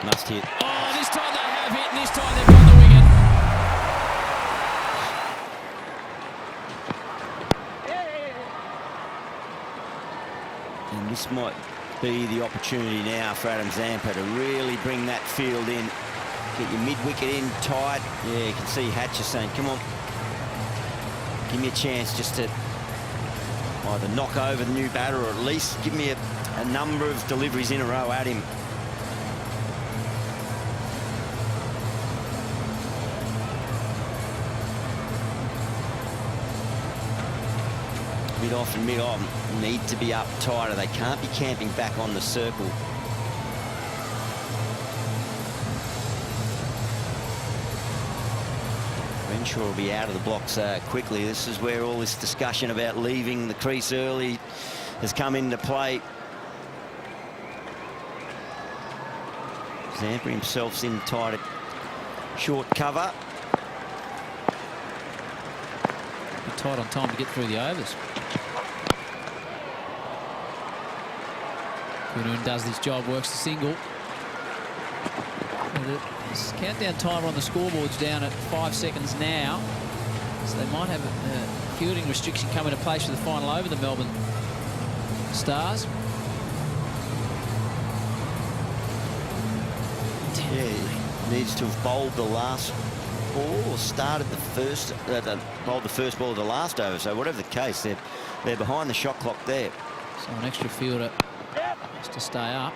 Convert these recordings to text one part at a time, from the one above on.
Must hit. Oh, this time they have hit, and this time they've got the wicket. And this might be the opportunity now for Adam Zampa to really bring that field in. Get your mid-wicket in tight. Yeah, you can see Hatcher saying, come on, give me a chance just to either knock over the new batter or at least give me a number of deliveries in a row at him. Mid-off and mid-on need to be up tighter. They can't be camping back on the circle. Renshaw will be out of the blocks quickly. This is where all this discussion about leaving the crease early has come into play. Zampa himself's in tight at short cover. Tight on time to get through the overs. Kuhn does this job, works the single. This countdown timer on the scoreboard's down at 5 seconds now. So they might have a fielding restriction come into place for the final over, the Melbourne Stars. Yeah, he needs to have bowled the last ball or started the first, bowled the first ball of the last over. So whatever the case, they're behind the shot clock there. So an extra fielder just to stay up.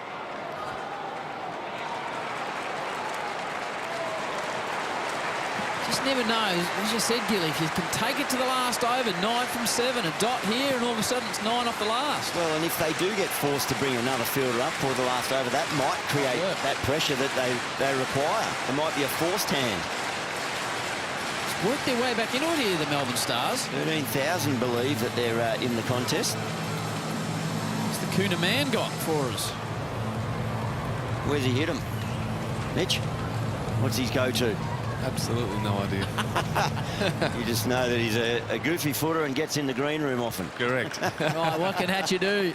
Just never know, as you said, Gilly, if you can take it to the last over, 9 from 7, a dot here, and all of a sudden it's 9 off the last. Well, and if they do get forced to bring another fielder up for the last over, that might create that pressure that they require. It might be a forced hand. It's worked their way back into it here, the Melbourne Stars. 13,000 believe that they're in the contest. What's the Kuna man got for us? Where's he hit him? Mitch? What's his go-to? Absolutely no idea. You just know that he's a goofy footer and gets in the green room often. Correct. Right, what can Hatcher do?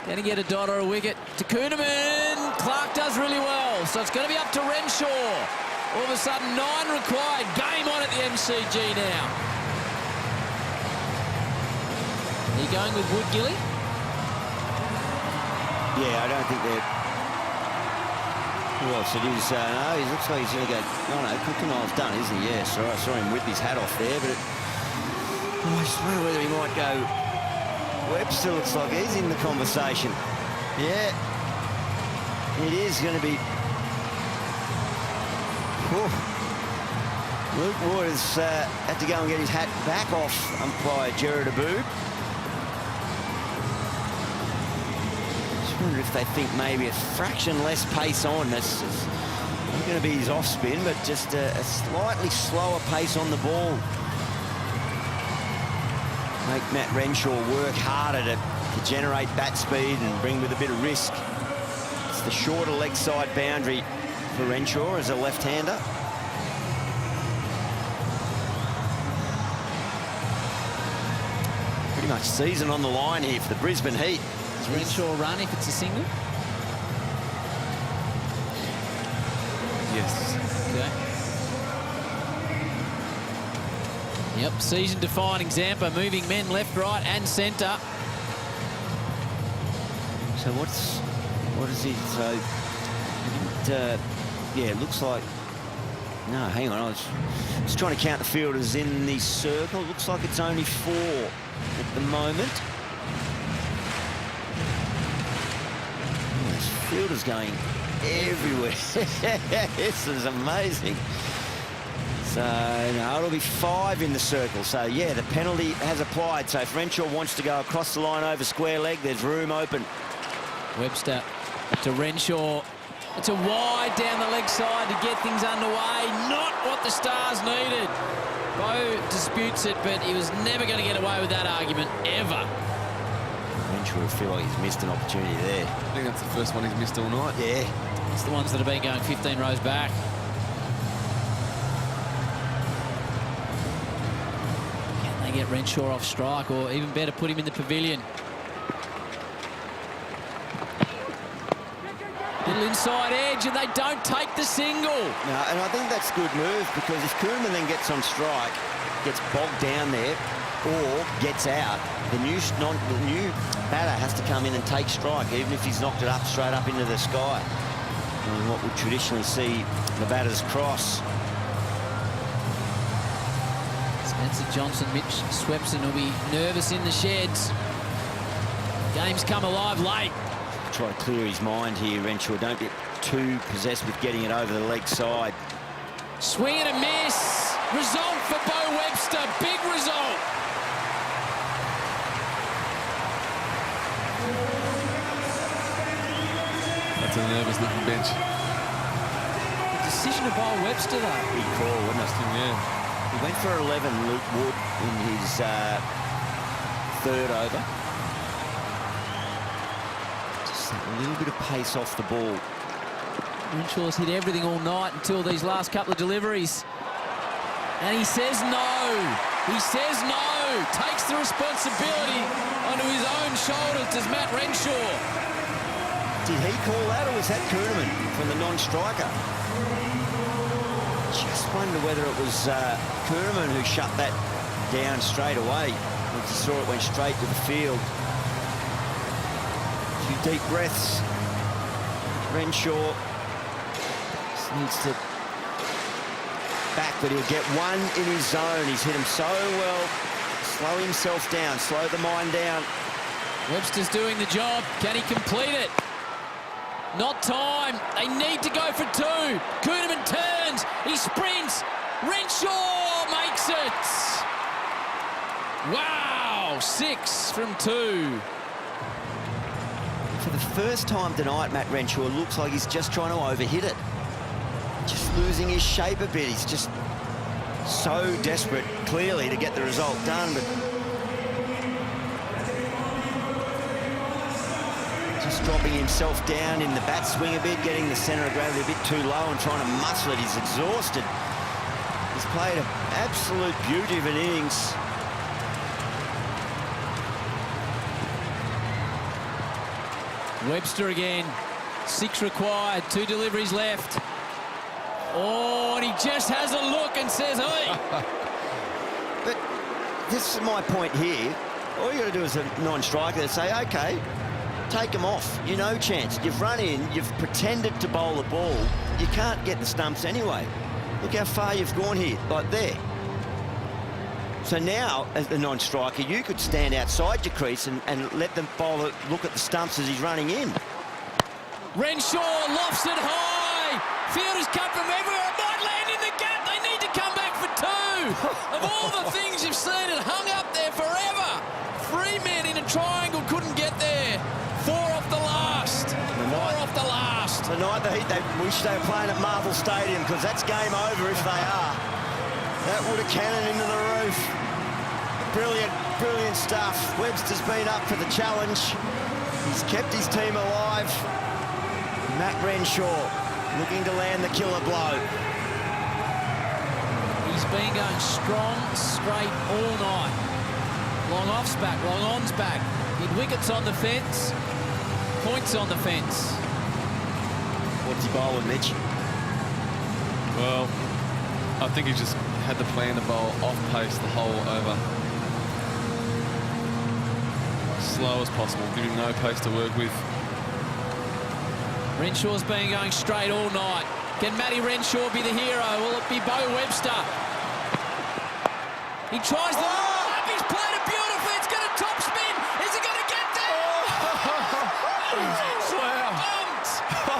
Going to get a dot or a wicket to Kuhneman. Clark does really well, so it's going to be up to Renshaw. All of a sudden, 9 required. Game on at the MCG now. Are you going with Wood, Gilly? Yeah, I don't think they're... Who else it is? No, he looks like he's going to go... Oh, no, Cookino's done, isn't he? Yeah, sorry, I saw him whip his hat off there, but... I just wonder whether he might go... Webster looks like he's in the conversation. Yeah. It is going to be... Luke Ward has had to go and get his hat back off umpire Jared Abood. I wonder if they think maybe a fraction less pace on. That's not going to be his off spin, but just a slightly slower pace on the ball. Make Matt Renshaw work harder to generate bat speed and bring with a bit of risk. It's the shorter leg side boundary for Renshaw as a left-hander. Pretty much season on the line here for the Brisbane Heat. Does Renshaw run if it's a single? Yes. Okay. Yep, season-defining Zampa, moving men left, right, and centre. So what is he? So yeah, it looks like. No, hang on. I was trying to count the fielders in the circle. It looks like it's only 4 at the moment. Fielders going everywhere. This is amazing. So no, it'll be 5 in the circle. So yeah, the penalty has applied. So if Renshaw wants to go across the line over square leg, there's room open. Webster to Renshaw. It's a wide down the leg side to get things underway. Not what the Stars needed. Beau disputes it, but he was never going to get away with that argument, ever. Renshaw will feel like he's missed an opportunity there. I think that's the first one he's missed all night. Yeah. It's the ones that have been going 15 rows back. Can they get Renshaw off strike, or even better, put him in the pavilion? Did a Little inside edge, and they don't take the single. No, and I think that's a good move, because if Koeman then gets on strike, gets bogged down there, or gets out, the new batter has to come in and take strike, even if he's knocked it up straight up into the sky. And what we traditionally see the batters cross. Spencer Johnson, Mitch Swepson will be nervous in the sheds. Game's come alive late. Try to clear his mind here, Renshaw. Don't get too possessed with getting it over the leg side. Swing and a miss. Result for Beau Webster. Big result. That's a nervous-looking bench. The decision of Beau Webster, though. Big call, wasn't it? Yeah. He went for 11, Luke Wood, in his third over. Just a little bit of pace off the ball. Renshaw's hit everything all night until these last couple of deliveries. And he says no. He says no. Takes the responsibility onto his own shoulders, does Matt Renshaw. Did he call that, or was that Koeman from the non-striker? Just wonder whether it was Koeman who shut that down straight away. Once he saw it went straight to the field. A few deep breaths. Renshaw just needs to back, but he'll get one in his zone. He's hit him so well. Slow himself down, slow the mind down. Webster's doing the job. Can he complete it? Not time. They need to go for two. Koeman turns. He sprints. Renshaw makes it. Wow. 6 from 2. For the first time tonight, Matt Renshaw looks like he's just trying to overhit it. Just losing his shape a bit. He's just so desperate, clearly, to get the result done, but just dropping himself down in the bat swing a bit, getting the centre of gravity a bit too low and trying to muscle it. He's exhausted. He's played an absolute beauty of an innings. Webster again. 6 required. 2 deliveries left. Oh, and he just has a look and says, hey. But this is my point here. All you got to do as a non-striker is say, OK, take him off. You no chance. You've run in, you've pretended to bowl the ball. You can't get the stumps anyway. Look how far you've gone here, like there. So now, as the non-striker, you could stand outside your crease and let the bowler look at the stumps as he's running in. Renshaw lofts it high. Fielders come from everywhere. It might land in the gap. They need to come back for 2. Of all the things you've seen, it hung up there forever. 3 men in a triangle couldn't get there. 4 off the last. 4 off the last. Tonight, the Heat, they wish they were playing at Marvel Stadium, because that's game over if they are. That would have cannoned into the roof. Brilliant, brilliant stuff. Webster's been up for the challenge. He's kept his team alive. Matt Renshaw looking to land the killer blow. He's been going strong, straight all night. Long off's back, long on's back. Hit wickets on the fence, points on the fence. What's he bowling, Mitch? Well, I think he just had the plan to bowl off pace the whole over. Slow as possible, give him no pace to work with. Renshaw's been going straight all night. Can Matty Renshaw be the hero? Will it be Beau Webster? He tries the up. He's played it beautifully. It's got a top spin. Is he going to get there? Bumped.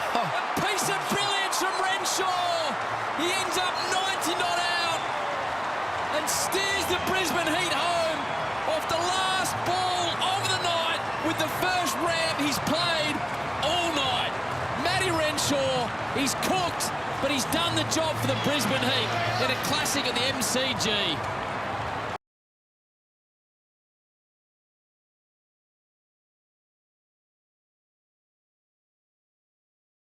A piece of brilliance from Renshaw. He ends up 90 not out and steers the Brisbane Heat home off the last ball of the night with the first ramp he's played all night. Matty Renshaw, he's cooked, but he's done the job for the Brisbane Heat in a classic at the MCG.